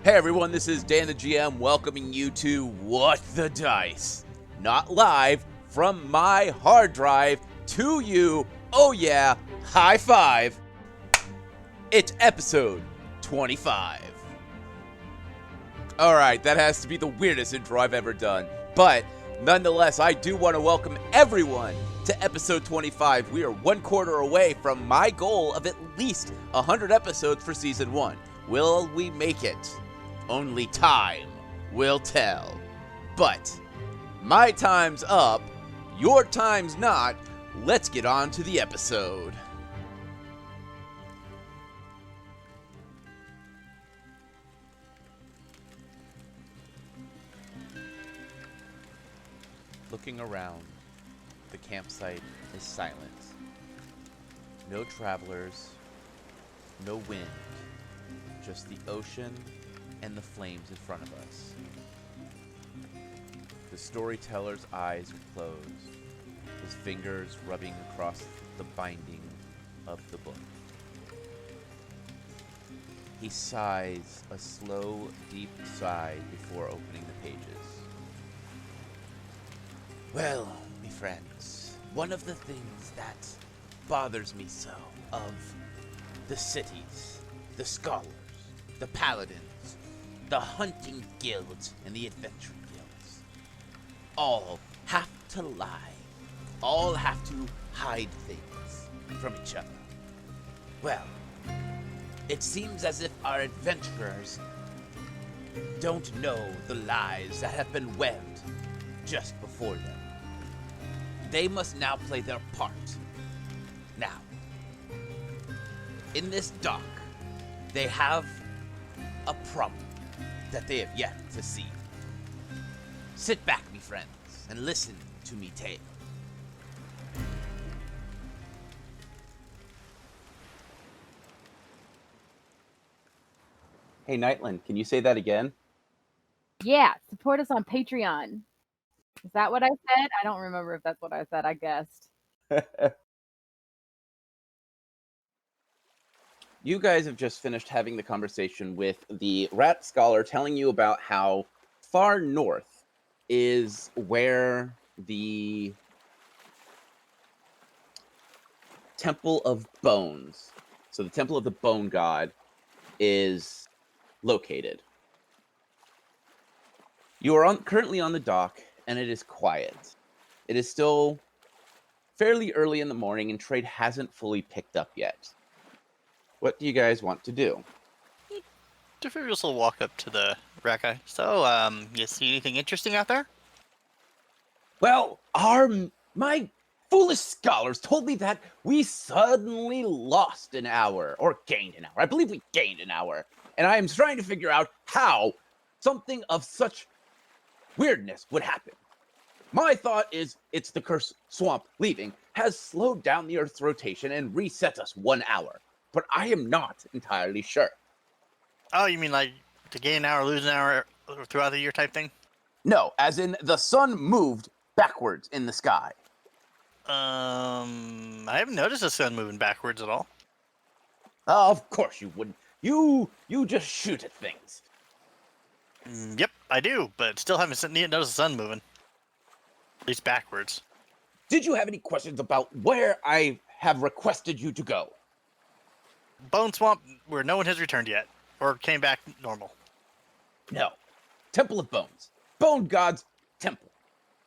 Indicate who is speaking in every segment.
Speaker 1: Hey everyone, this is Dan the GM welcoming you to What the Dice. Not live, from my hard drive to you. Oh yeah, high five. It's episode 25. Alright, that has to be the weirdest intro I've ever done. But nonetheless, I do want to welcome everyone to episode 25. We are 1 quarter away from my goal of at least 100 episodes for season 1. Will we make it? Only time will tell. But my time's up, your time's not. Let's get on to the episode. Looking around, the campsite is silent. No travelers, no wind, just the ocean and the flames in front of us. The storyteller's eyes are closed, his fingers rubbing across the binding of the book. He sighs a slow, deep sigh before opening the pages. Well, me friends, one of the things that bothers me so of the cities, the scholars, the paladins, the hunting guilds, and the adventure guilds all have to lie. All have to hide things from each other. Well, it seems as if our adventurers don't know the lies that have been webbed just before them. They must now play their part. Now, in this dock, they have a problem that they have yet to see. Sit back, me friends, and listen to me tale. Hey, Nytlin, can you say that again?
Speaker 2: Yeah, support us on Patreon. Is that what I said? I don't remember if that's what I said. I guessed.
Speaker 1: You guys have just finished having the conversation with the rat scholar telling you about how far north is where the Temple of Bones, so the Temple of the Bone God, is located. You are currently on the dock, and it is quiet. It is still fairly early in the morning, and trade hasn't fully picked up yet. What do you guys want to do?
Speaker 3: Defurious will walk up to the rat guy. So, you see anything interesting out there?
Speaker 1: Well, my foolish scholars told me that we suddenly lost an hour, or gained an hour. I believe we gained an hour. And I am trying to figure out how something of such weirdness would happen. My thought is it's the cursed swamp leaving has slowed down the Earth's rotation and reset us 1 hour. But I am not entirely sure.
Speaker 3: Oh, you mean like to gain an hour, lose an hour throughout the year type thing?
Speaker 1: No, as in the sun moved backwards in the sky.
Speaker 3: I haven't noticed the sun moving backwards at all.
Speaker 1: Oh, of course you wouldn't. You just shoot at things.
Speaker 3: Yep, I do, but still haven't noticed the sun moving. At least backwards.
Speaker 1: Did you have any questions about where I have requested you to go?
Speaker 3: Bone Swamp, where no one has returned yet, or came back normal.
Speaker 1: No. Temple of Bones. Bone God's Temple.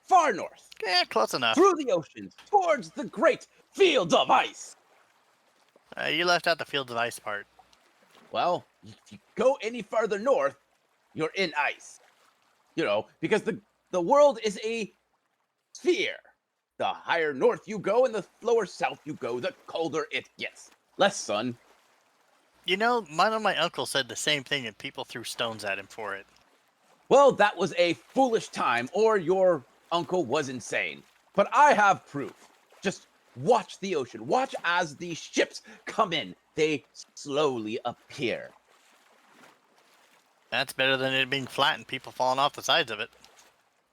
Speaker 1: Far north.
Speaker 3: Yeah, close enough.
Speaker 1: Through the oceans, towards the great fields of ice.
Speaker 3: You left out the Fields of Ice part.
Speaker 1: Well, if you go any farther north, you're in ice. You know, because the world is a sphere. The higher north you go and the lower south you go, the colder it gets. Less sun.
Speaker 3: You know, one of my uncles said the same thing and people threw stones at him for it.
Speaker 1: Well, that was a foolish time, or your uncle was insane. But I have proof. Just watch the ocean. Watch as the ships come in. They slowly appear.
Speaker 3: That's better than it being flat and people falling off the sides of it.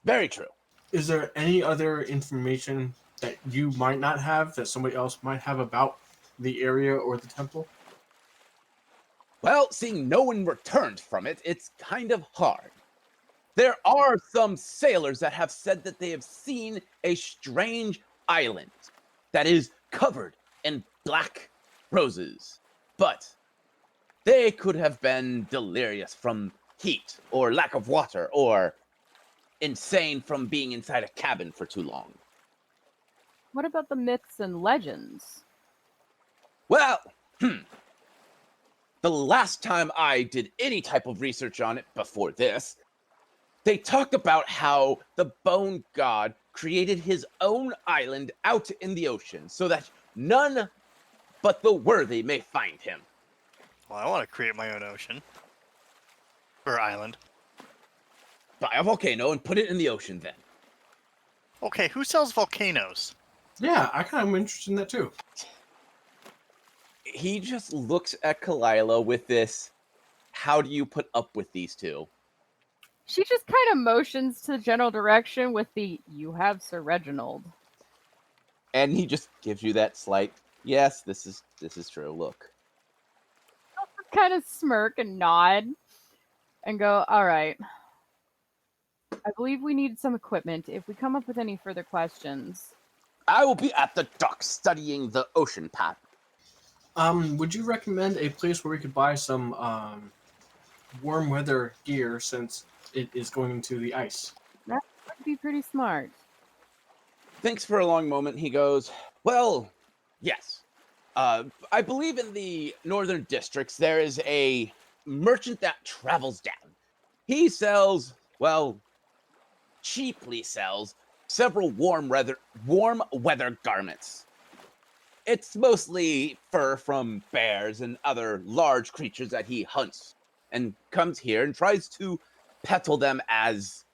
Speaker 1: Very true.
Speaker 4: Is there any other information that you might not have that somebody else might have about the area or the temple?
Speaker 1: Well, seeing no one returned from it, it's kind of hard. There are some sailors that have said that they have seen a strange island that is covered in black roses. But they could have been delirious from heat or lack of water or insane from being inside a cabin for too long.
Speaker 2: What about the myths and legends?
Speaker 1: Well, the last time I did any type of research on it before this, they talked about how the bone god created his own island out in the ocean so that none but the worthy may find him.
Speaker 3: Well, I want to create my own ocean. Or island.
Speaker 1: Buy a volcano and put it in the ocean then.
Speaker 3: Okay, who sells volcanoes?
Speaker 4: Yeah, I kind of am interested in that too.
Speaker 1: He just looks at Kalila with this, how do you put up with these two?
Speaker 2: She just kind of motions to the general direction with the, you have Sir Reginald.
Speaker 1: And he just gives you that slight, yes, this is true, look.
Speaker 2: Kind of smirk and nod and go, all right. I believe we need some equipment. If we come up with any further questions.
Speaker 1: I will be at the dock studying the ocean path.
Speaker 4: Would you recommend a place where we could buy some warm weather gear since it is going into the ice?
Speaker 2: That would be pretty smart.
Speaker 1: Thinks for a long moment. He goes, well, yes. I believe in the northern districts there is a merchant that travels down. He sells, well, cheaply sells several warm weather garments. It's mostly fur from bears and other large creatures that he hunts and comes here and tries to peddle them as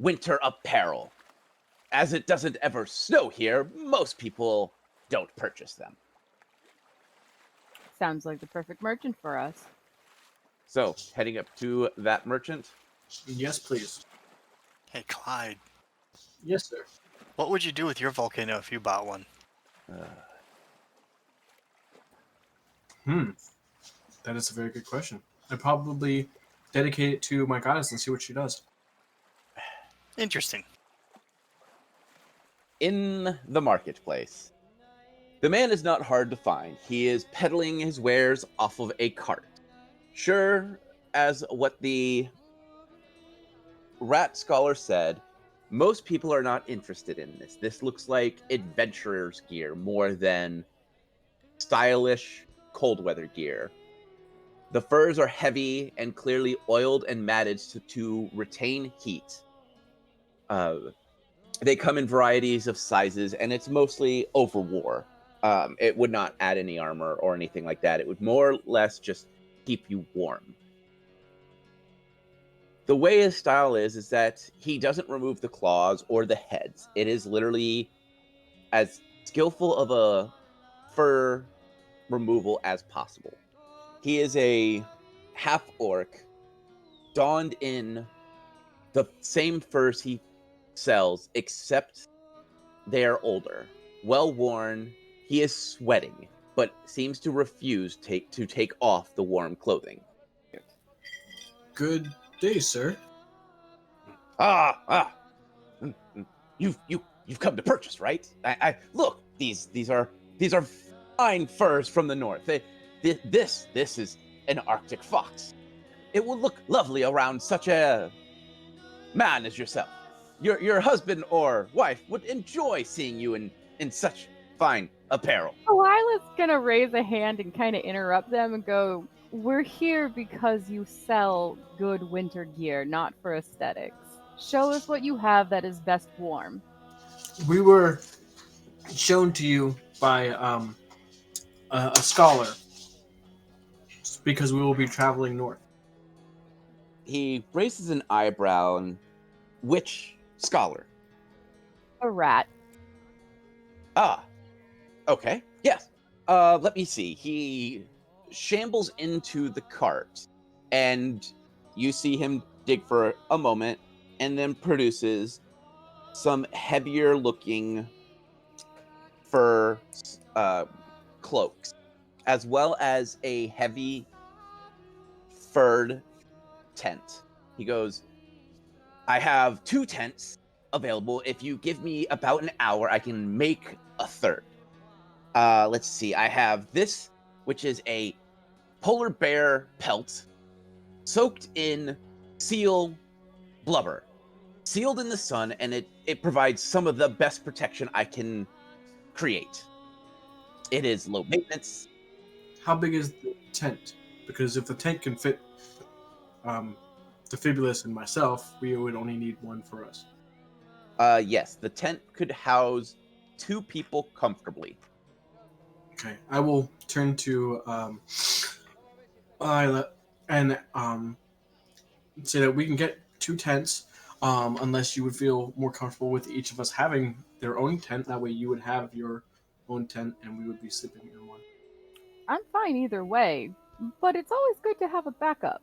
Speaker 1: winter apparel. As it doesn't ever snow here, most people don't purchase them.
Speaker 2: Sounds like the perfect merchant for us.
Speaker 1: So, heading up to that merchant.
Speaker 4: Yes, please.
Speaker 3: Hey, Clyde.
Speaker 4: Yes, sir.
Speaker 3: What would you do with your volcano if you bought one?
Speaker 4: That is a very good question. I'd probably dedicate it to my goddess and see what she does.
Speaker 3: Interesting.
Speaker 1: In the marketplace. The man is not hard to find. He is peddling his wares off of a cart. Sure, as what the rat scholar said, most people are not interested in this. This looks like adventurer's gear more than stylish cold weather gear. The furs are heavy and clearly oiled and matted to retain heat. They come in varieties of sizes, and it's mostly overwar. It would not add any armor or anything like that. It would more or less just keep you warm. The way his style is that he doesn't remove the claws or the heads. It is literally as skillful of a fur removal as possible. He is a half-orc, donned in the same furs he sells, except they are older, well-worn. He is sweating, but seems to refuse to take off the warm clothing.
Speaker 4: Good day, sir.
Speaker 1: You've come to purchase, right? I look. These are fine furs from the north. This is an Arctic fox. It will look lovely around such a man as yourself. Your husband or wife would enjoy seeing you in such fine apparel.
Speaker 2: Lila's gonna raise a hand and kind of interrupt them and go, we're here because you sell good winter gear, not for aesthetics. Show us what you have that is best warm.
Speaker 4: We were shown to you by a scholar because we will be traveling north.
Speaker 1: He raises an eyebrow and, which scholar?
Speaker 2: A rat.
Speaker 1: Okay, yes. Let me see. He shambles into the cart and You see him dig for a moment and then produces some heavier looking fur cloaks, as well as a heavy furred tent. He goes, I have 2 tents available. If you give me about an hour, I can make a third. Let's see. I have this, which is a polar bear pelt soaked in seal blubber, sealed in the sun, and it provides some of the best protection I can create. It is low maintenance.
Speaker 4: How big is the tent? Because if the tent can fit the Fibulus and myself, we would only need one for us.
Speaker 1: Yes, the tent could house 2 people comfortably.
Speaker 4: Okay, I will turn to Isla and say that we can get 2 tents, unless you would feel more comfortable with each of us having their own tent. That way, you would have your own tent, and we would be sleeping in one.
Speaker 2: I'm fine either way, but it's always good to have a backup.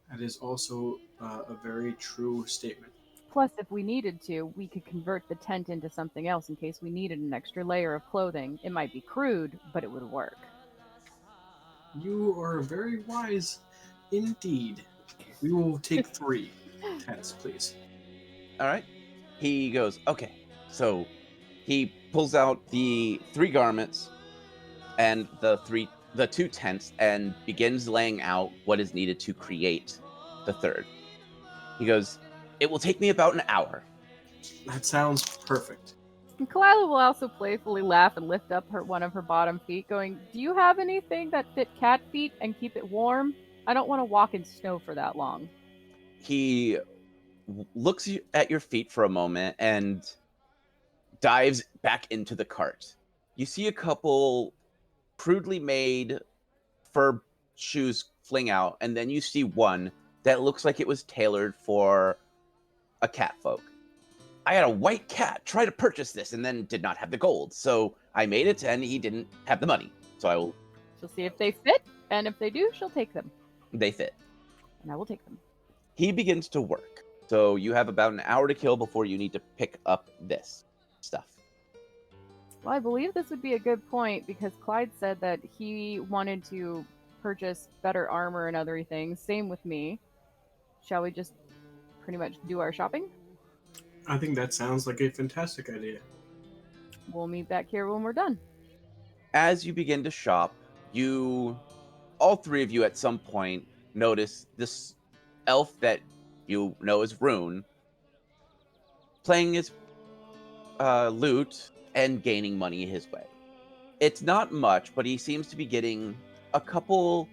Speaker 4: That is also a very true statement.
Speaker 2: Plus, if we needed to, we could convert the tent into something else in case we needed an extra layer of clothing. It might be crude, but it would work.
Speaker 4: You are very wise indeed. We will take 3 tents, please.
Speaker 1: All right. He goes, okay. So he pulls out the 3 garments and the 2 tents and begins laying out what is needed to create the third. He goes, it will take me about an hour.
Speaker 4: That sounds perfect.
Speaker 2: And Kalila will also playfully laugh and lift up one of her bottom feet, going, do you have anything that fit cat feet and keep it warm? I don't want to walk in snow for that long.
Speaker 1: He looks at your feet for a moment and dives back into the cart. You see a couple crudely made fur shoes fling out, and then you see one that looks like it was tailored for a cat folk. I had a white cat try to purchase this and then did not have the gold, so I made it and he didn't have the money. So I will.
Speaker 2: She'll see if they fit, and if they do, she'll take them.
Speaker 1: They fit.
Speaker 2: And I will take them.
Speaker 1: He begins to work. So you have about an hour to kill before you need to pick up this stuff.
Speaker 2: Well, I believe this would be a good point because Clyde said that he wanted to purchase better armor and other things. Same with me. Shall we just pretty much do our shopping?
Speaker 4: I think that sounds like a fantastic idea.
Speaker 2: We'll meet back here when we're done.
Speaker 1: As you begin to shop, all 3 of you at some point notice this elf that you know as Rune playing his lute and gaining money his way. It's not much, but he seems to be getting a couple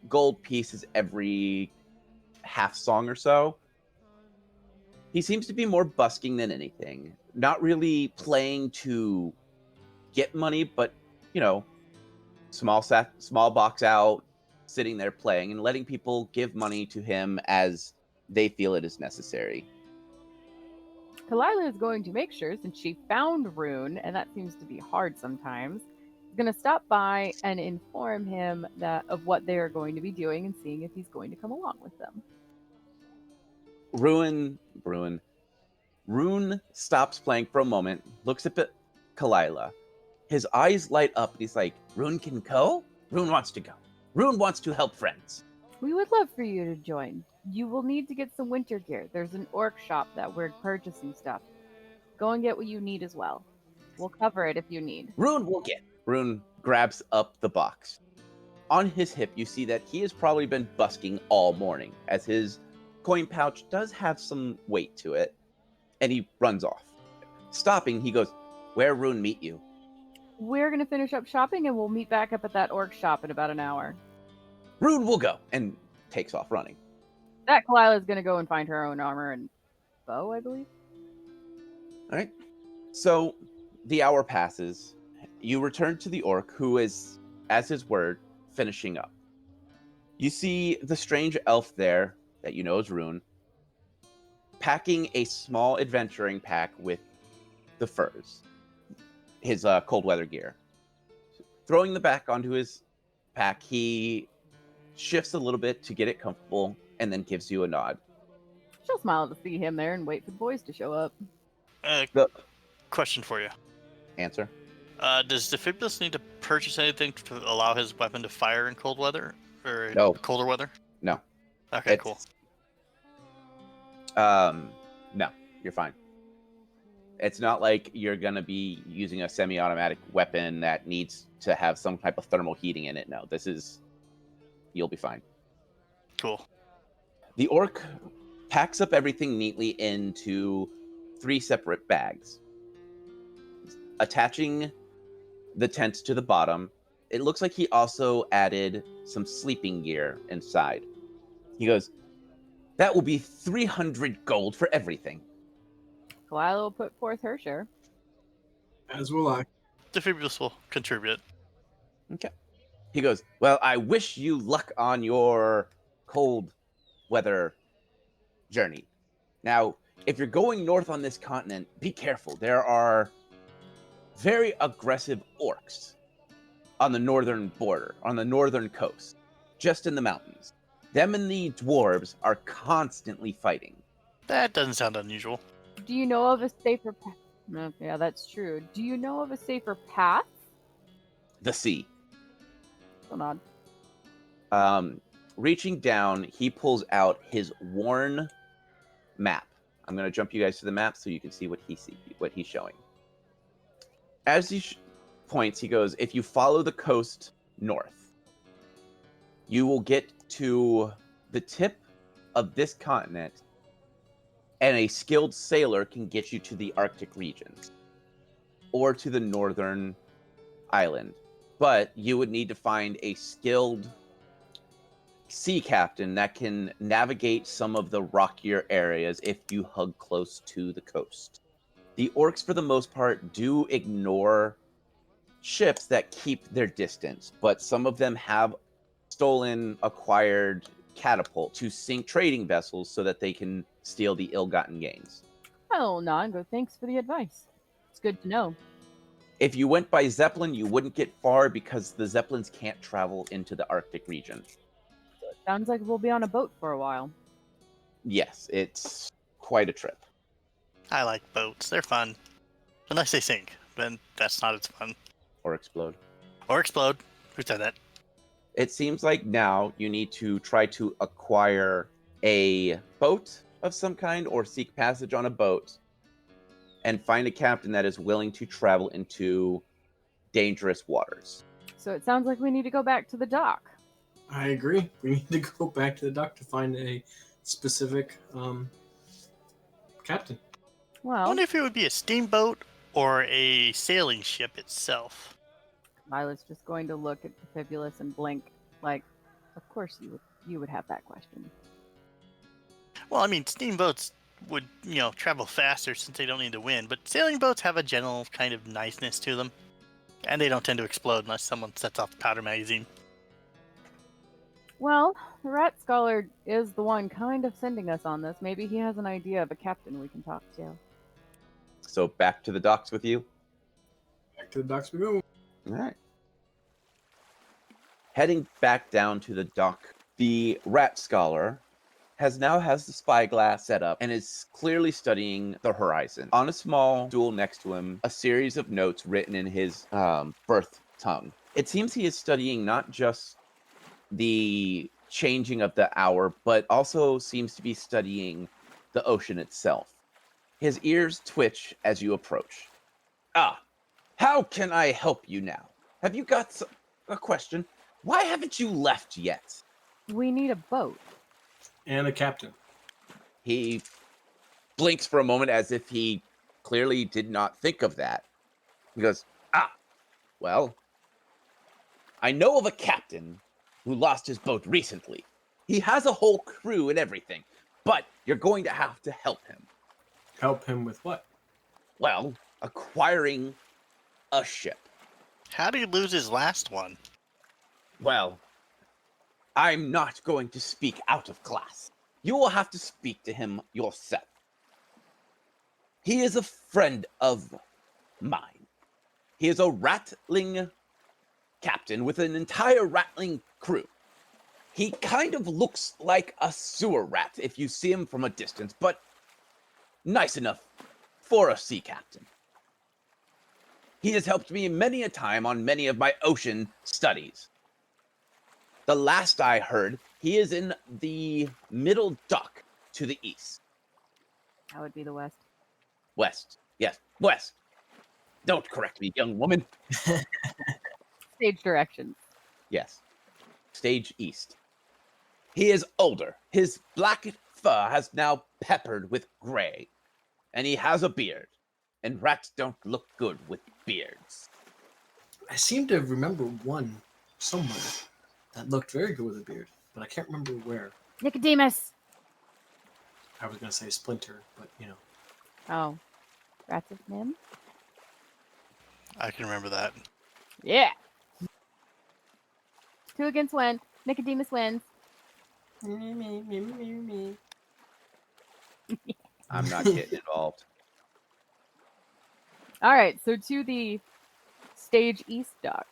Speaker 1: gold pieces every half song or so. He seems to be more busking than anything. Not really playing to get money, but, small box out, sitting there playing and letting people give money to him as they feel it is necessary.
Speaker 2: Kalila is going to make sure, since she found Rune, and that seems to be hard sometimes, is going to stop by and inform him of what they are going to be doing and seeing if he's going to come along with them.
Speaker 1: Rune stops playing for a moment, looks up at Kalila. His eyes light up and he's like, Rune can go? Rune wants to go. Rune wants to help friends.
Speaker 2: We would love for you to join. You will need to get some winter gear. There's an orc shop that we're purchasing stuff. Go and get what you need as well. We'll cover it if you need.
Speaker 1: Rune will get. Rune grabs up the box. On his hip, you see that he has probably been busking all morning, as his coin pouch does have some weight to it, and he runs off. Stopping, he goes, where Rune meet you?
Speaker 2: We're going to finish up shopping, and we'll meet back up at that orc shop in about an hour.
Speaker 1: Rune will go, and takes off running.
Speaker 2: That Kalila is going to go and find her own armor and bow, I believe.
Speaker 1: All right. So the hour passes. You return to the orc, who is, as his word, finishing up. You see the strange elf there, that you know is Rune, packing a small adventuring pack with the furs, his cold weather gear. Throwing the back onto his pack, he shifts a little bit to get it comfortable, and then gives you a nod.
Speaker 2: She'll smile to see him there and wait for the boys to show up.
Speaker 1: The
Speaker 3: Question for you.
Speaker 1: answer.
Speaker 3: Does Defibulus need to purchase anything to allow his weapon to fire in cold weather? Or
Speaker 1: No.
Speaker 3: colder weather?
Speaker 1: No.
Speaker 3: Okay,
Speaker 1: It's-
Speaker 3: cool.
Speaker 1: No, you're fine. It's not like you're gonna be using a semi-automatic weapon that needs to have some type of thermal heating in it. No, you'll be fine.
Speaker 3: Cool.
Speaker 1: The orc packs up everything neatly into 3 separate bags, attaching the tent to the bottom. It looks like he also added some sleeping gear inside. He goes, "That will be 300 gold for everything."
Speaker 2: Kalila will put forth her share.
Speaker 4: As will I.
Speaker 3: Defibulus will contribute.
Speaker 1: Okay. He goes, "Well, I wish you luck on your cold weather journey. Now, if you're going north on this continent, be careful. There are very aggressive orcs on the northern border, on the northern coast, just in the mountains. Them and the dwarves are constantly fighting."
Speaker 3: That doesn't sound unusual.
Speaker 2: Do you know of a safer path? No, yeah, that's true. Do you know of a safer path?
Speaker 1: The sea.
Speaker 2: Still nod.
Speaker 1: Reaching down, he pulls out his worn map. I'm going to jump you guys to the map so you can see what he's showing. As he points, he goes, "If you follow the coast north, you will get to the tip of this continent, and a skilled sailor can get you to the Arctic regions or to the northern island. But you would need to find a skilled sea captain that can navigate some of the rockier areas if you hug close to the coast. The orcs, for the most part, do ignore ships that keep their distance, but some of them have acquired catapult to sink trading vessels so that they can steal the ill-gotten gains.
Speaker 2: I'll nod and go, thanks for the advice. It's good to know.
Speaker 1: If you went by Zeppelin, you wouldn't get far because the Zeppelins can't travel into the Arctic region.
Speaker 2: Sounds like we'll be on a boat for a while.
Speaker 1: Yes, it's quite a trip.
Speaker 3: I like boats. They're fun. Unless they sink. Then that's not as fun.
Speaker 1: Or explode.
Speaker 3: Or explode. Who said that?
Speaker 1: It seems like now you need to try to acquire a boat of some kind or seek passage on a boat and find a captain that is willing to travel into dangerous waters.
Speaker 2: So it sounds like we need to go back to the dock.
Speaker 4: I agree. We need to go back to the dock to find a specific captain.
Speaker 3: I
Speaker 2: Well,
Speaker 3: wonder if it would be a steamboat or a sailing ship itself.
Speaker 2: Lila's just going to look at Defibulus and blink, like, of course you would have that question.
Speaker 3: Well, I mean, steamboats would, travel faster since they don't need the wind, but sailing boats have a general kind of niceness to them. And they don't tend to explode unless someone sets off the powder magazine.
Speaker 2: Well, the rat scholar is the one kind of sending us on this. Maybe he has an idea of a captain we can talk to.
Speaker 1: So back to the docks with you.
Speaker 4: Back to the docks we go.
Speaker 1: All right. Heading back down to the dock, the rat scholar has the spyglass set up and is clearly studying the horizon. On a small stool next to him, a series of notes written in his birth tongue. It seems he is studying not just the changing of the hour, but also seems to be studying the ocean itself. His ears twitch as you approach. "Ah, how can I help you now? Have you got a question? Why haven't you left yet?"
Speaker 2: We need a boat.
Speaker 4: And a captain.
Speaker 1: He blinks for a moment as if he clearly did not think of that. He goes, well, I know of a captain who lost his boat recently. He has a whole crew and everything, but you're going to have to help him."
Speaker 4: Help him with what?
Speaker 1: "Well, acquiring a ship."
Speaker 3: How did he lose his last one?
Speaker 1: "Well, I'm not going to speak out of class. You will have to speak to him yourself. He is a friend of mine. He is a rattling captain with an entire rattling crew. He kind of looks like a sewer rat if you see him from a distance, but nice enough for a sea captain. He has helped me many a time on many of my ocean studies. The last I heard, he is in the middle dock to the east.
Speaker 2: That would be the west.
Speaker 1: West. Yes, west. Don't correct me, young woman.
Speaker 2: Stage directions.
Speaker 1: Yes. Stage east. He is older. His black fur has now peppered with gray, and he has a beard. And rats don't look good with beards.
Speaker 4: I seem to remember one somewhere that looked very good with a beard, but I can't remember where.
Speaker 2: Nicodemus!
Speaker 4: I was going to say Splinter, but
Speaker 2: Oh. Rats of Nim?
Speaker 3: I can remember that.
Speaker 2: Yeah! 2 against 1. Nicodemus wins.
Speaker 1: I'm not getting involved.
Speaker 2: Alright, so to the stage east dock.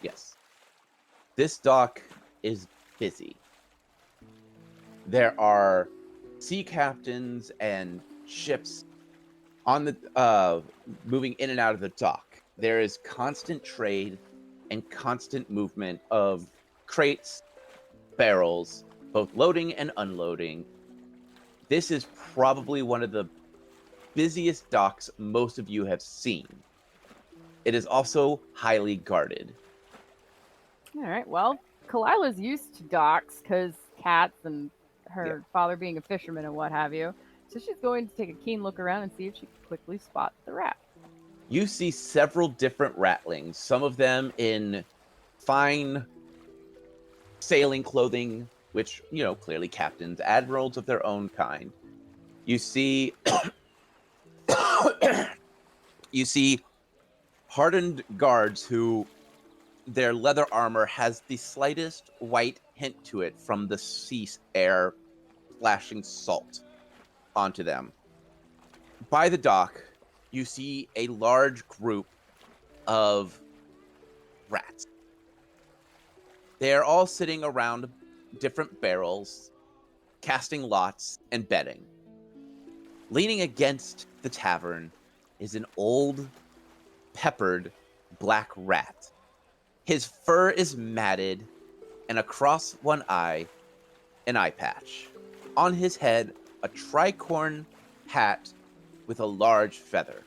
Speaker 1: Yes. This dock is busy. There are sea captains and ships on the moving in and out of the dock. There is constant trade and constant movement of crates, barrels, both loading and unloading. This is probably one of the busiest docks most of you have seen. It is also highly guarded.
Speaker 2: Alright, well, Kalila's used to docks because cats and her father being a fisherman and what have you. So she's going to take a keen look around and see if she can quickly spot the rat.
Speaker 1: You see several different ratlings, some of them in fine sailing clothing, which, clearly captains, admirals of their own kind. You see you see hardened guards who their leather armor has the slightest white hint to it from the sea air splashing salt onto them. By the dock, you see a large group of rats. They are all sitting around different barrels, casting lots and betting. Leaning against the tavern is an old, peppered black rat. His fur is matted, and across one eye, an eye patch. On his head, a tricorn hat with a large feather.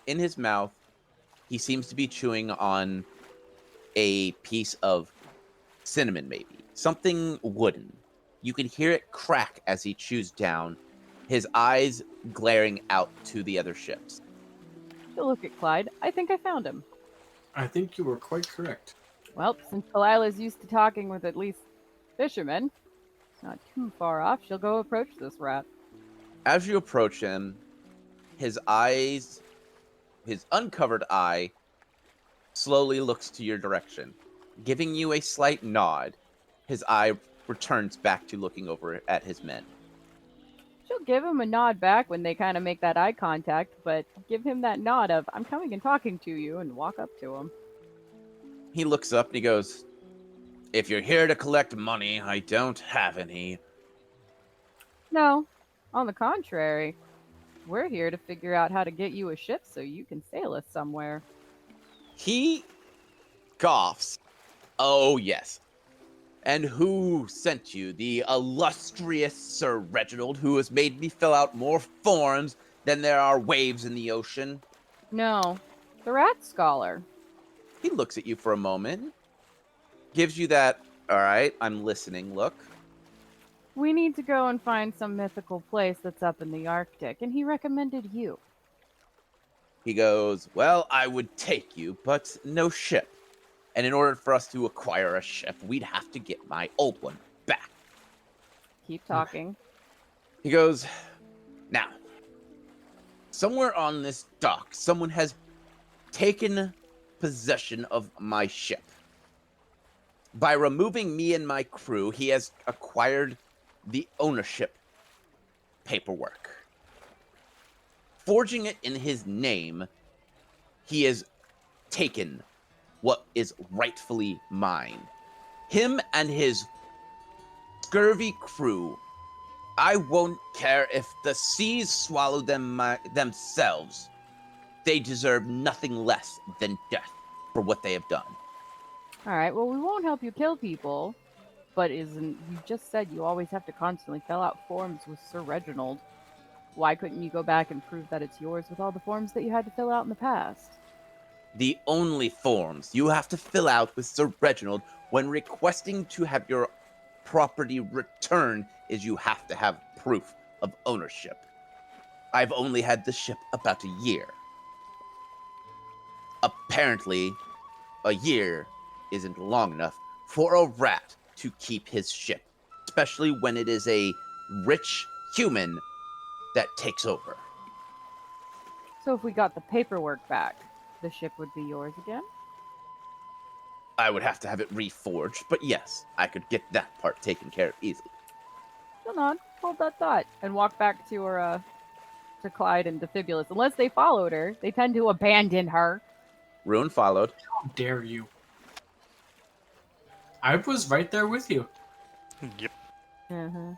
Speaker 1: In his mouth, he seems to be chewing on a piece of cinnamon, maybe. Something wooden. You can hear it crack as he chews down, his eyes glaring out to the other ships.
Speaker 2: She'll look at Clyde. I think I found him.
Speaker 4: I think you were quite correct.
Speaker 2: Well, since Kalila's used to talking with at least fishermen, it's not too far off, she'll go approach this rat.
Speaker 1: As you approach him, his uncovered eye, slowly looks to your direction. Giving you a slight nod, his eye returns back to looking over at his men.
Speaker 2: She'll give him a nod back when they kind of make that eye contact, but give him that nod of, I'm coming and talking to you, and walk up to him.
Speaker 1: He looks up and he goes, "If you're here to collect money, I don't have any."
Speaker 2: No, on the contrary. We're here to figure out how to get you a ship so you can sail us somewhere.
Speaker 1: He coughs. "Oh, yes. And who sent you? The illustrious Sir Reginald, who has made me fill out more forms than there are waves in the ocean?"
Speaker 2: No, the rat scholar.
Speaker 1: He looks at you for a moment, gives you that, "All right, I'm listening" look.
Speaker 2: We need to go and find some mythical place that's up in the Arctic, and he recommended you.
Speaker 1: He goes, "Well, I would take you, but no ship. And in order for us to acquire a ship, we'd have to get my old one back."
Speaker 2: Keep talking.
Speaker 1: He goes, "Now, somewhere on this dock, someone has taken possession of my ship. By removing me and my crew, he has acquired the ownership paperwork. Forging it in his name, he has taken what is rightfully mine. Him and his scurvy crew. I won't care if the seas swallow them themselves. They deserve nothing less than death for what they have done.
Speaker 2: All right, well, we won't help you kill people, but isn't you just said you always have to constantly fill out forms with Sir Reginald? Why couldn't you go back and prove that it's yours with all the forms that you had to fill out in the past?
Speaker 1: The only forms you have to fill out with Sir Reginald when requesting to have your property returned is you have to have proof of ownership. I've only had the ship about a year. Apparently, a year isn't long enough for a rat to keep his ship, especially when it is a rich human that takes over.
Speaker 2: So if we got the paperwork back, the ship would be yours again?
Speaker 1: I would have to have it reforged, but yes, I could get that part taken care of easily.
Speaker 2: She'll nod, hold that thought, and walk back to her, to Clyde and Defibulus. Unless they followed her, they tend to abandon her.
Speaker 1: Ruin followed.
Speaker 4: How dare you? I was right there with you.
Speaker 3: Yep.
Speaker 2: Mm-hmm.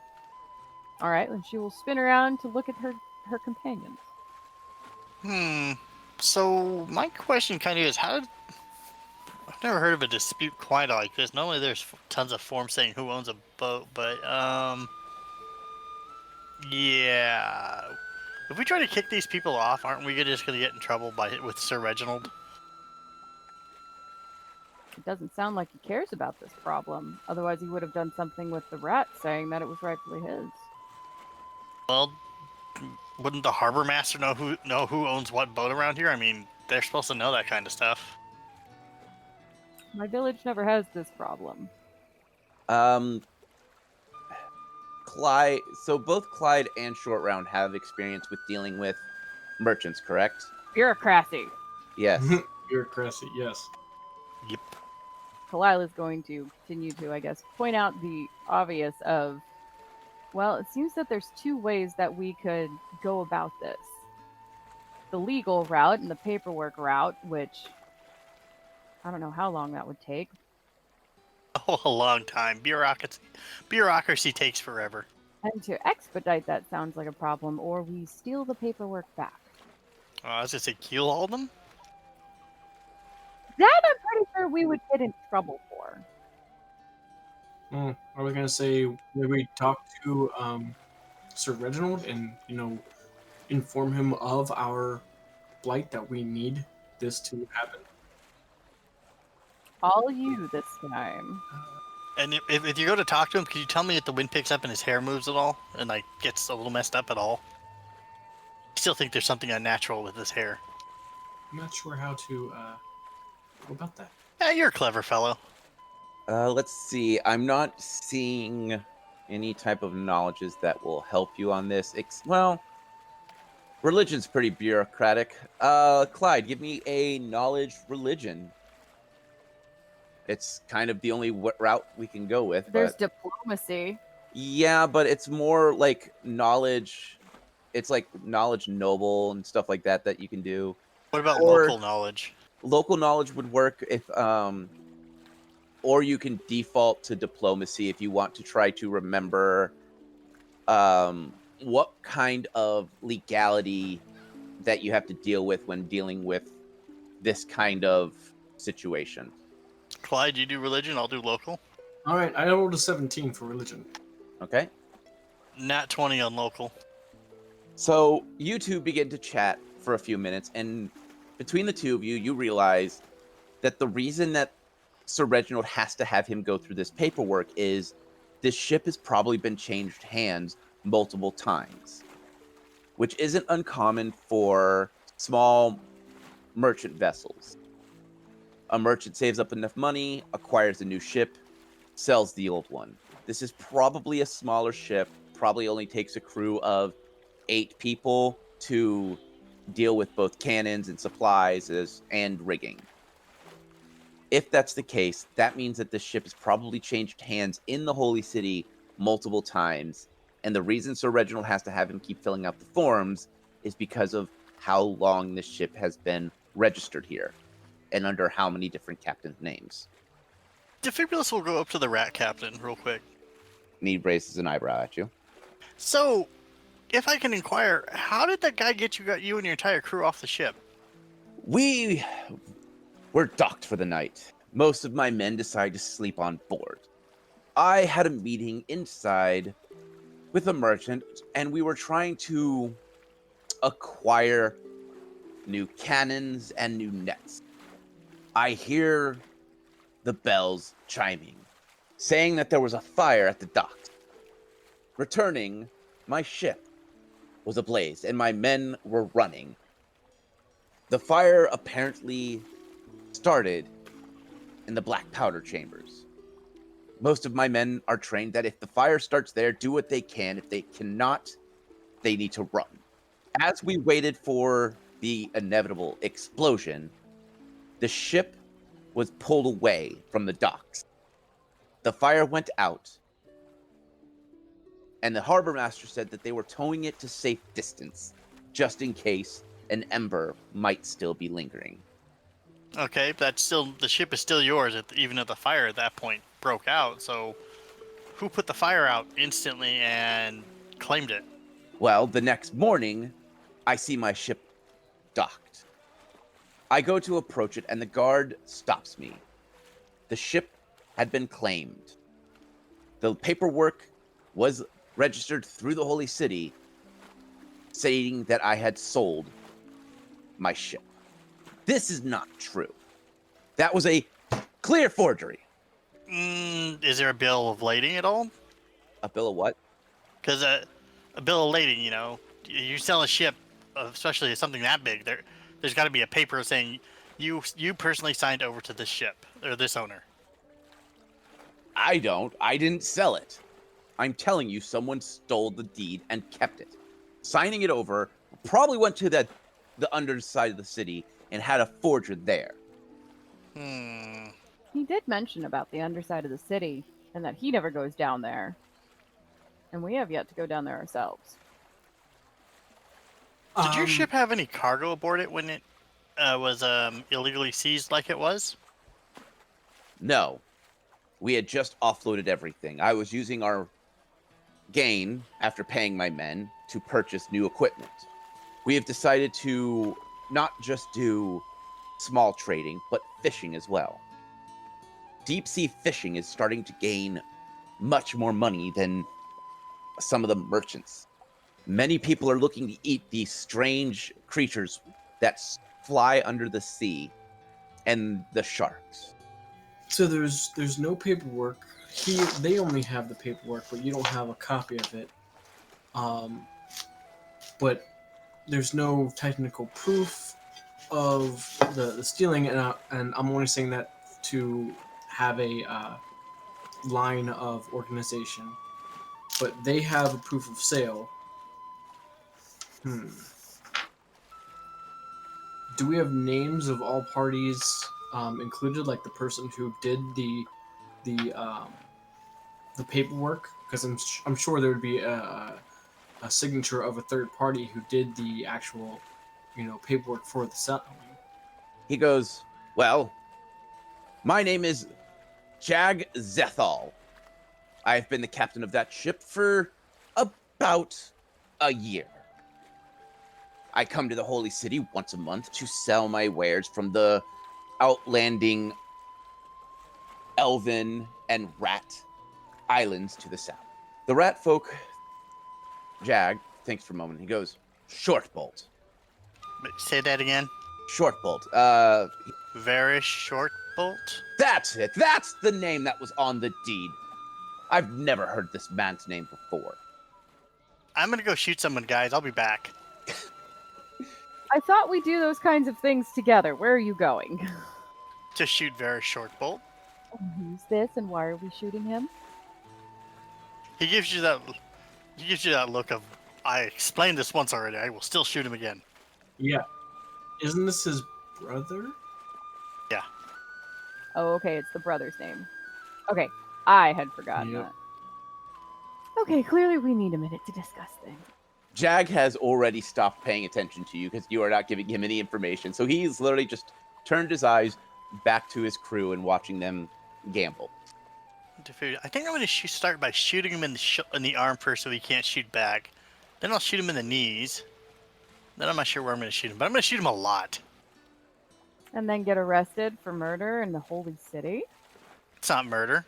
Speaker 2: All right, then she will spin around to look at her companions.
Speaker 3: So my question kind of is, I've never heard of a dispute quite like this. Normally there's tons of forms saying who owns a boat, but yeah. If we try to kick these people off, aren't we just going to get in trouble with Sir Reginald?
Speaker 2: It doesn't sound like he cares about this problem. Otherwise, he would have done something with the rat, saying that it was rightfully his.
Speaker 3: Well, wouldn't the harbor master know who owns what boat around here? I mean, they're supposed to know that kind of stuff.
Speaker 2: My village never has this problem.
Speaker 1: Clyde. So both Clyde and Short Round have experience with dealing with merchants, correct?
Speaker 2: Bureaucracy.
Speaker 1: Yes.
Speaker 4: Bureaucracy, yes.
Speaker 3: Yep.
Speaker 2: Kalila's going to continue to, I guess, point out the obvious of, well, it seems that there's two ways that we could go about this. The legal route and the paperwork route, which I don't know how long that would take.
Speaker 3: Oh, a long time. Bureaucracy takes forever.
Speaker 2: And to expedite that sounds like a problem, or we steal the paperwork back.
Speaker 3: I was going to say kill all of them?
Speaker 2: That I'm pretty sure we would get in trouble for.
Speaker 4: I was gonna say maybe talk to Sir Reginald and inform him of our plight, that we need this to happen.
Speaker 2: All you this time.
Speaker 3: And if you go to talk to him, can you tell me if the wind picks up and his hair moves at all? And like gets a little messed up at all? I still think there's something unnatural with his hair.
Speaker 4: I'm not sure how to go about that.
Speaker 3: Yeah, you're a clever fellow.
Speaker 1: Let's see. I'm not seeing any type of knowledges that will help you on this. Well, religion's pretty bureaucratic. Clyde, give me a knowledge religion. It's kind of the only route we can go with.
Speaker 2: There's diplomacy.
Speaker 1: Yeah, but it's more like knowledge. It's like knowledge noble and stuff like that you can do.
Speaker 3: What about local knowledge?
Speaker 1: Local knowledge would work if or you can default to diplomacy if you want to try to remember what kind of legality that you have to deal with when dealing with this kind of situation.
Speaker 3: Clyde, you do religion, I'll do local.
Speaker 4: All right, I rolled a 17 for religion.
Speaker 1: Okay.
Speaker 3: Nat 20 on local.
Speaker 1: So you two begin to chat for a few minutes, and between the two of you, you realize that the reason that Sir Reginald has to have him go through this paperwork is this ship has probably been changed hands multiple times, which isn't uncommon for small merchant vessels. A merchant saves up enough money, acquires a new ship, sells the old one. This is probably a smaller ship, probably only takes a crew of 8 people to deal with both cannons and supplies and rigging. If that's the case, that means that this ship has probably changed hands in the Holy City multiple times, and the reason Sir Reginald has to have him keep filling out the forms is because of how long this ship has been registered here, and under how many different captains' names.
Speaker 3: Defibulus will go up to the rat captain real quick.
Speaker 5: Need raises an eyebrow at you.
Speaker 3: So, if I can inquire, how did that guy got you and your entire crew off the ship?
Speaker 5: We were docked for the night. Most of my men decided to sleep on board. I had a meeting inside with a merchant, and we were trying to acquire new cannons and new nets. I hear the bells chiming, saying that there was a fire at the docks. Returning, my ship was ablaze, and my men were running. The fire apparently started in the black powder chambers. Most of my men are trained that if the fire starts there, do what they can. If they cannot, they need to run. As we waited for the inevitable explosion, the ship was pulled away from the docks. The fire went out, and the harbor master said that they were towing it to safe distance, just in case an ember might still be lingering.
Speaker 3: Okay, that's still the ship is still yours, even if the fire at that point broke out. So, who put the fire out instantly and claimed it?
Speaker 5: Well, the next morning, I see my ship docked. I go to approach it, and the guard stops me. The ship had been claimed. The paperwork was registered through the Holy City, saying that I had sold my ship. This is not true. That was a clear forgery.
Speaker 3: Is there a bill of lading at all?
Speaker 5: A bill of what?
Speaker 3: Because a bill of lading, you sell a ship, especially something that big. There's got to be a paper saying you personally signed over to this ship or this owner.
Speaker 5: I didn't sell it. I'm telling you, someone stole the deed and kept it. Signing it over, probably went to the underside of the city and had a forger there.
Speaker 2: He did mention about the underside of the city and that he never goes down there. And we have yet to go down there ourselves.
Speaker 3: Did your ship have any cargo aboard it when it was illegally seized like it was?
Speaker 5: No. We had just offloaded everything. I was using our gain after paying my men to purchase new equipment. We have decided to not just do small trading, but fishing as well. Deep sea fishing is starting to gain much more money than some of the merchants. Many people are looking to eat these strange creatures that fly under the sea and the sharks.
Speaker 4: So there's no paperwork. They only have the paperwork, but you don't have a copy of it. But there's no technical proof of the stealing, and I'm only saying that to have a line of organization. But they have a proof of sale. Do we have names of all parties included, like the person who did the paperwork? Because I'm sure there would be a signature of a third party who did the actual, paperwork for the settlement.
Speaker 5: He goes, well, my name is Jag Zethal. I've been the captain of that ship for about a year. I come to the Holy City once a month to sell my wares from the outlanding Elven and Rat islands to the south. The rat folk, Jag, thinks for a moment. He goes, Shortbolt.
Speaker 3: Say that again.
Speaker 5: Shortbolt.
Speaker 3: Very short bolt?
Speaker 5: That's it. That's the name that was on the deed. I've never heard this man's name before.
Speaker 3: I'm going to go shoot someone, guys. I'll be back.
Speaker 2: I thought we do those kinds of things together. Where are you going?
Speaker 3: To shoot very short bolt.
Speaker 2: Who's this and why are we shooting him?
Speaker 3: He gives you that look of, I explained this once already. I will still shoot him again.
Speaker 4: Yeah. Isn't this his brother?
Speaker 3: Yeah.
Speaker 2: Oh, okay, it's the brother's name. Okay, I had forgotten
Speaker 4: Yep.
Speaker 2: that. Okay, clearly we need a minute to discuss things.
Speaker 5: Jag has already stopped paying attention to you because you are not giving him any information. So he's literally just turned his eyes back to his crew and watching them gamble.
Speaker 3: I think I'm going to start by shooting him in the arm first so he can't shoot back. Then I'll shoot him in the knees. Then I'm not sure where I'm going to shoot him, but I'm going to shoot him a lot.
Speaker 2: And then get arrested for murder in the holy city?
Speaker 3: It's not murder.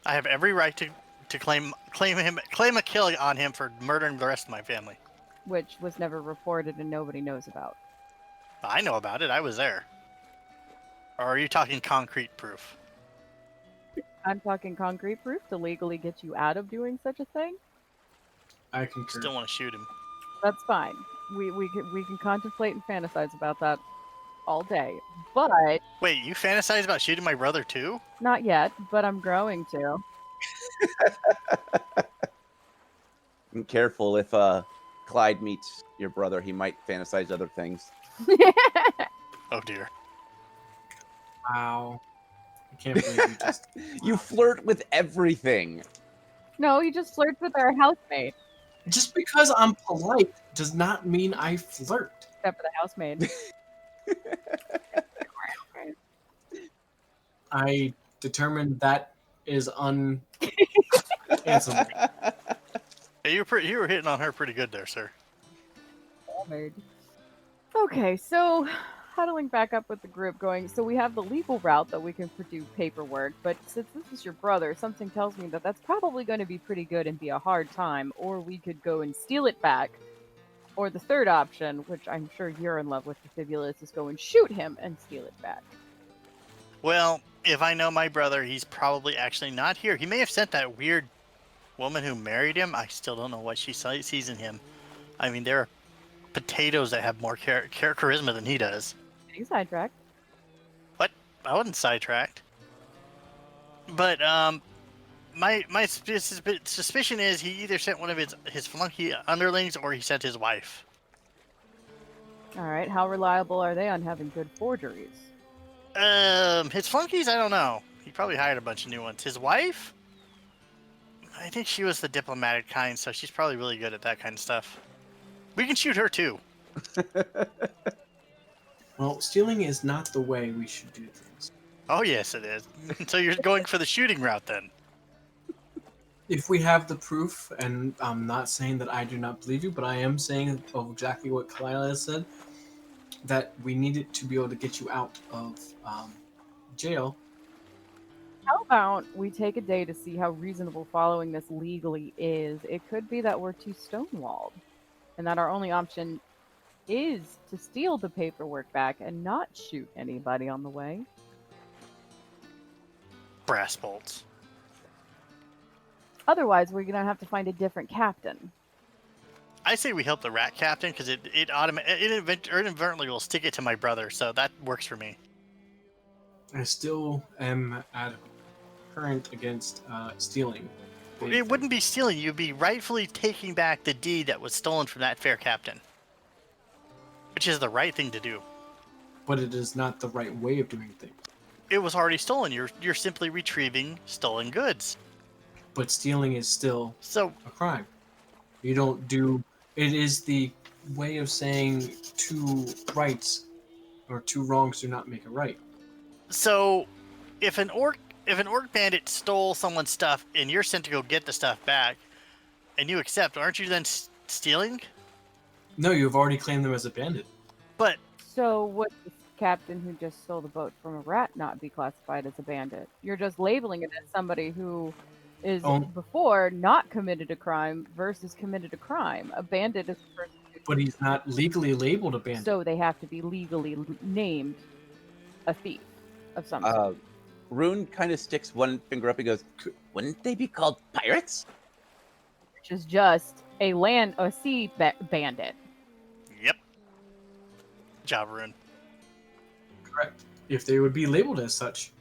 Speaker 3: I have every right to claim a kill on him for murdering the rest of my family.
Speaker 2: Which was never reported and nobody knows about.
Speaker 3: I know about it. I was there. Or are you talking concrete proof?
Speaker 2: I'm talking concrete proof to legally get you out of doing such a thing.
Speaker 4: I concur.
Speaker 3: Still want to shoot him.
Speaker 2: That's fine. We can contemplate and fantasize about that all day. But
Speaker 3: Wait, you fantasize about shooting my brother too?
Speaker 2: not yet, but I'm growing to.
Speaker 5: Be careful if Clyde meets your brother, he might fantasize other things.
Speaker 3: Oh dear.
Speaker 4: Wow. I can't believe you just...
Speaker 5: You flirt with everything.
Speaker 2: No, he just flirts with our housemate.
Speaker 4: Just because I'm polite does not mean I flirt.
Speaker 2: Except for the housemaid.
Speaker 4: I determined that is unanswerable.
Speaker 3: Hey, you were hitting on her pretty good there, sir.
Speaker 2: Okay, so huddling back up with the group going, so we have the legal route that we can produce paperwork, but since this is your brother, something tells me that that's probably going to be pretty good and be a hard time, or we could go and steal it back. Or the third option, which I'm sure you're in love with, Defibulous, is go and shoot him and steal it back.
Speaker 3: Well, if I know my brother, he's probably actually not here. He may have sent that weird woman who married him. I still don't know what she sees in him. I mean, there are potatoes that have more charisma than he does.
Speaker 2: Getting sidetracked.
Speaker 3: What? I wasn't sidetracked. But my suspicion is he either sent one of his flunky underlings or he sent his wife.
Speaker 2: Alright, how reliable are they on having good forgeries?
Speaker 3: His flunkies, I don't know. He probably hired a bunch of new ones. His wife? I think she was the diplomatic kind, so she's probably really good at that kind of stuff. We can shoot her too.
Speaker 4: Well, stealing is not the way we should do things.
Speaker 3: Oh yes, it is. So you're going for the shooting route then?
Speaker 4: If we have the proof, and I'm not saying that I do not believe you, but I am saying of exactly what Kalila has said, that we needed to be able to get you out of jail.
Speaker 2: How about we take a day to see how reasonable following this legally is? It could be that we're too stonewalled, and that our only option is to steal the paperwork back and not shoot anybody on the way.
Speaker 3: Brass bolts.
Speaker 2: Otherwise, we're gonna have to find a different captain.
Speaker 3: I say we help the rat captain because it inadvertently will stick it to my brother, so that works for me.
Speaker 4: I still am adherent against stealing.
Speaker 3: It wouldn't be stealing. You'd be rightfully taking back the deed that was stolen from that fair captain. Which is the right thing to do.
Speaker 4: But it is not the right way of doing things.
Speaker 3: It was already stolen. You're simply retrieving stolen goods.
Speaker 4: But stealing is still
Speaker 3: So
Speaker 4: a crime. You don't do... It is the way of saying two rights or two wrongs do not make a right.
Speaker 3: So, if an orc bandit stole someone's stuff and you're sent to go get the stuff back, and you accept, aren't you then stealing?
Speaker 4: No, you've already claimed them as a bandit.
Speaker 3: But
Speaker 2: So would the captain who just stole the boat from a rat not be classified as a bandit? You're just labeling it as somebody who is before not committed a crime versus committed a crime. A bandit is a person who...
Speaker 4: But he's not legally labeled a bandit.
Speaker 2: So they have to be legally named a thief of some sort.
Speaker 5: Rune kind of sticks one finger up and goes, wouldn't they be called pirates?
Speaker 2: Which is just a sea bandit.
Speaker 3: yep. Javarun.
Speaker 4: Correct. If they would be labeled as such.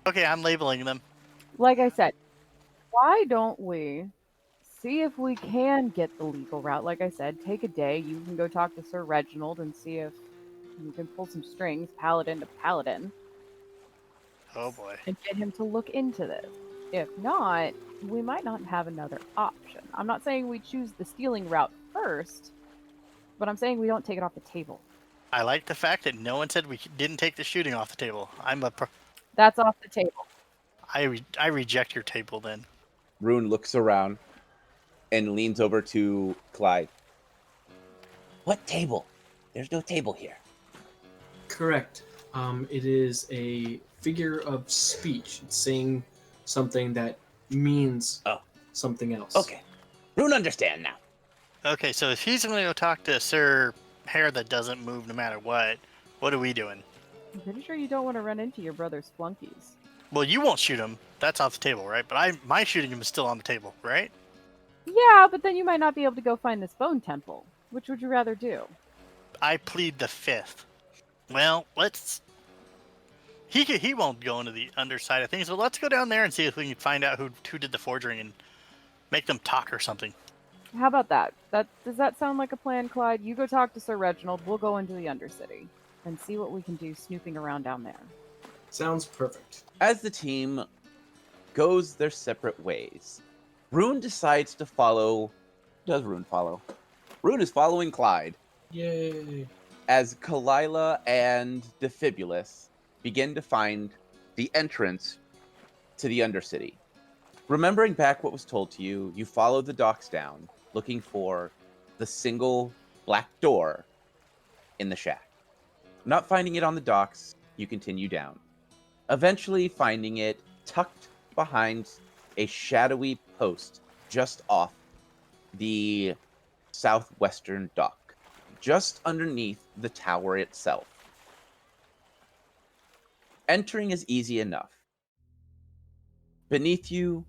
Speaker 3: Okay, I'm labeling them.
Speaker 2: Like I said, why don't we see if we can get the legal route? Like I said, take a day. You can go talk to Sir Reginald and see if you can pull some strings, paladin to paladin,
Speaker 3: Oh boy.
Speaker 2: and get him to look into this. If not, we might not have another option. I'm not saying we choose the stealing route first, but I'm saying we don't take it off the table.
Speaker 3: I like the fact that no one said we didn't take the shooting off the table.
Speaker 2: That's off the table.
Speaker 3: I reject your table then.
Speaker 5: Rune looks around and leans over to Clyde. What table? There's no table here.
Speaker 4: Correct. It is a figure of speech. It's saying something that means something else.
Speaker 5: Okay. Rune understand now.
Speaker 3: Okay, so if he's going to go talk to Sir Hair that doesn't move no matter what are we doing?
Speaker 2: I'm pretty sure you don't want to run into your brother's flunkies.
Speaker 3: Well, you won't shoot him. That's off the table, right? But my shooting him is still on the table, right?
Speaker 2: Yeah, but then you might not be able to go find this bone temple. Which would you rather do?
Speaker 3: I plead the fifth. Well, let's... He won't go into the underside of things, but let's go down there and see if we can find out who did the forgery and make them talk or something.
Speaker 2: How about that? Does that sound like a plan, Clyde? You go talk to Sir Reginald. We'll go into the Undercity and see what we can do snooping around down there.
Speaker 4: Sounds perfect.
Speaker 5: As the team goes their separate ways, Rune decides to follow... Does Rune follow? Rune is following Clyde.
Speaker 4: Yay.
Speaker 5: As Kalila and Defibulus begin to find the entrance to the Undercity. Remembering back what was told to you, you follow the docks down, looking for the single black door in the shack. Not finding it on the docks, you continue down. Eventually finding it tucked behind a shadowy post just off the southwestern dock, just underneath the tower itself. Entering is easy enough. Beneath you,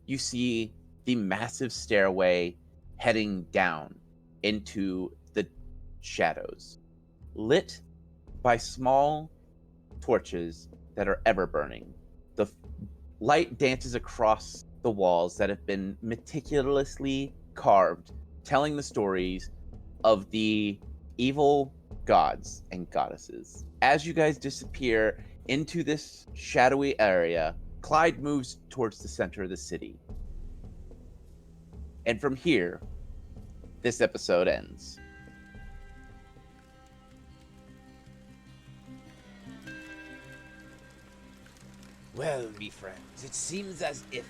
Speaker 5: you see the massive stairway heading down into the shadows, lit by small torches that are ever burning. The light dances across the walls that have been meticulously carved, telling the stories of the evil gods and goddesses. As you guys disappear into this shadowy area, Clyde moves towards the center of the city. And from here, this episode ends.
Speaker 1: Well, me friends, it seems as if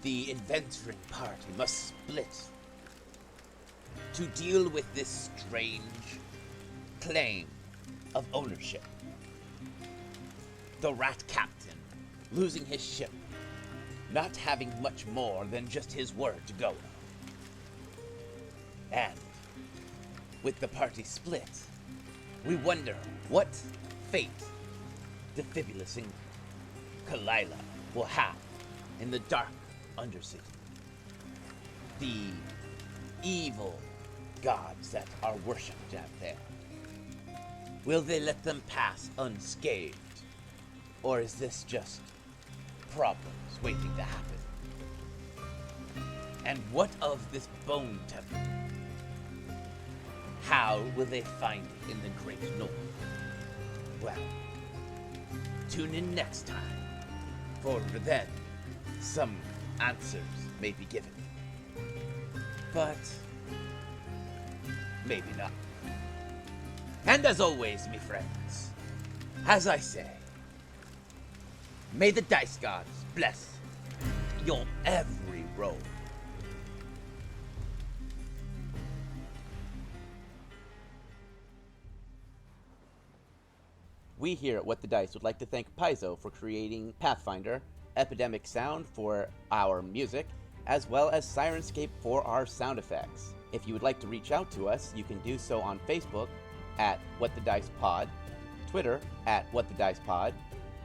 Speaker 1: the adventuring party must split to deal with this strange claim of ownership. The rat captain losing his ship, not having much more than just his word to go on. And with the party split, we wonder what fate Defibulus and Kalila will have in the dark Undercity. The evil gods that are worshipped out there. Will they let them pass unscathed? Or is this just problems waiting to happen? And what of this bone temple? How will they find it in the Great North? Well, tune in next time, for then some answers may be given. But maybe not. And as always, me friends, as I say, may the dice gods bless your every roll.
Speaker 5: We here at What the Dice would like to thank Paizo for creating Pathfinder, Epidemic Sound for our music, as well as Sirenscape for our sound effects. If you would like to reach out to us, you can do so on Facebook at What the Dice Pod, Twitter at What the Dice Pod,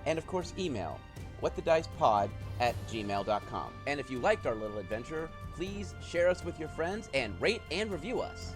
Speaker 5: and of course email whatthedicepod@gmail.com. And if you liked our little adventure, please share us with your friends and rate and review us.